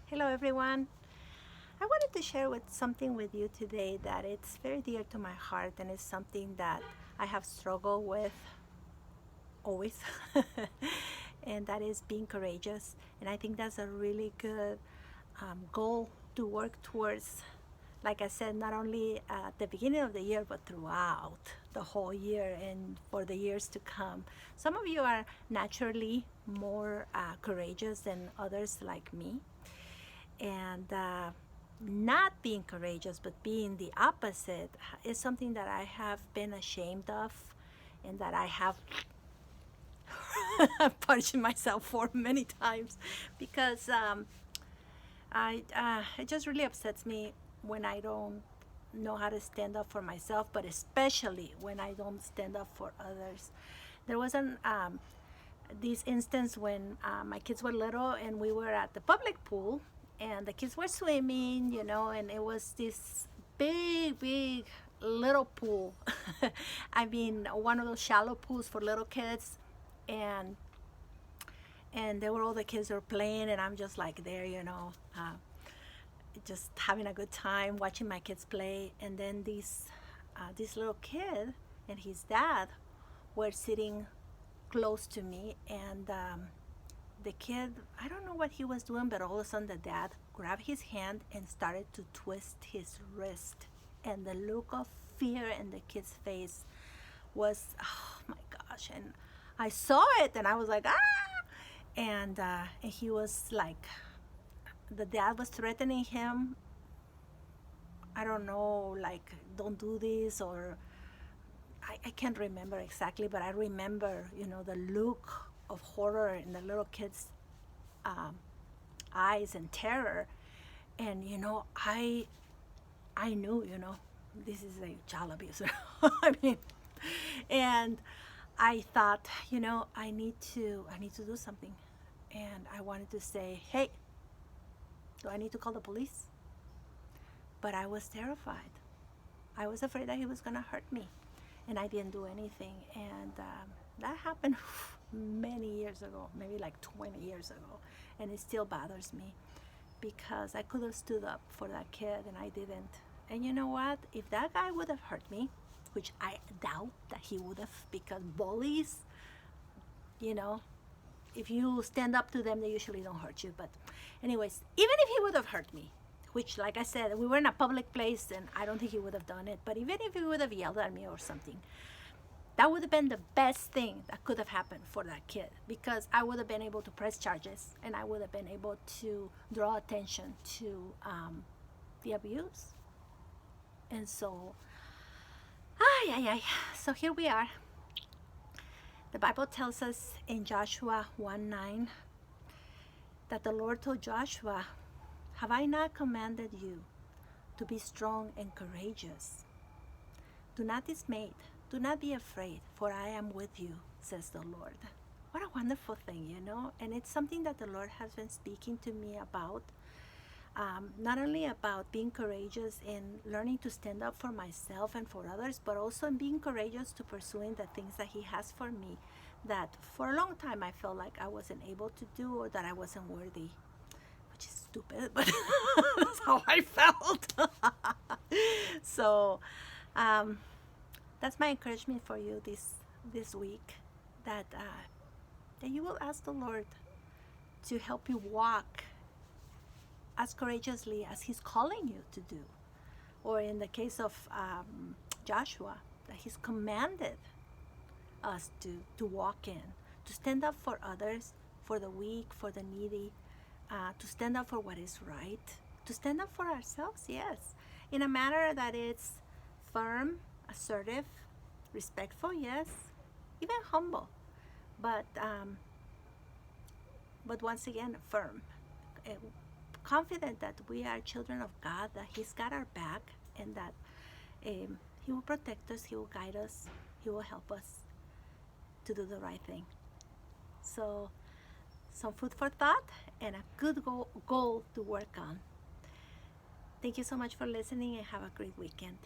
Hello everyone. I wanted to share something with you today that it's very dear to my heart, and it's something that I have struggled with always. And that is being courageous. And I think that's a really good goal to work towards. Like I said, not only at the beginning of the year, but throughout the whole year and for the years to come. Some of you are naturally more courageous than others, like me. And not being courageous, but being the opposite, is something that I have been ashamed of, and that I have punished myself for many times, because it just really upsets me when I don't know how to stand up for myself, but especially when I don't stand up for others. There was this instance when my kids were little, and we were at the public pool, and the kids were swimming, and it was this big little pool. I mean, one of those shallow pools for little kids. And and there were all the kids were playing, and I'm just like there, just having a good time watching my kids play. And then this little kid and his dad were sitting close to me, and the kid, I don't know what he was doing, but all of a sudden the dad grabbed his hand and started to twist his wrist. And the look of fear in the kid's face was, oh my gosh. And I saw it, and I was like, ah! And he was like, the dad was threatening him. I don't know, like, don't do this, or I can't remember exactly, but I remember, the look of horror in the little kid's um, eyes and terror. And I knew, this is a child abuse. I mean, and I thought, I need to do something. And I wanted to say, hey, do I need to call the police? But I was terrified. I was afraid that he was going to hurt me, and I didn't do anything. And that happened many years ago, maybe like 20 years ago, and it still bothers me, because I could have stood up for that kid, and I didn't. And you know what? If that guy would have hurt me, which I doubt that he would have, because bullies, if you stand up to them, they usually don't hurt you. But anyways, even if he would have hurt me, which, like I said, we were in a public place, and I don't think he would have done it, but even if he would have yelled at me or something, that would have been the best thing that could have happened for that kid, because I would have been able to press charges, and I would have been able to draw attention to the abuse. And so, so here we are. The Bible tells us in Joshua 1:9 that the Lord told Joshua, have I not commanded you to be strong and courageous? Do not dismay, do not be afraid, for I am with you, says the Lord. What a wonderful thing, and it's something that the Lord has been speaking to me about. Not only about being courageous in learning to stand up for myself and for others, but also in being courageous to pursuing the things that He has for me, that for a long time I felt like I wasn't able to do, or that I wasn't worthy, which is stupid, but that's how I felt. So that's my encouragement for you this week, that you will ask the Lord to help you walk as courageously as He's calling you to do. Or in the case of Joshua, that He's commanded us to walk in, to stand up for others, for the weak, for the needy, to stand up for what is right, to stand up for ourselves, yes, in a manner that is firm, assertive, respectful, yes, even humble, but once again, firm, confident that we are children of God, that He's got our back, and that He will protect us, He will guide us, He will help us to do the right thing. So, some food for thought and a good goal to work on. Thank you so much for listening, and have a great weekend.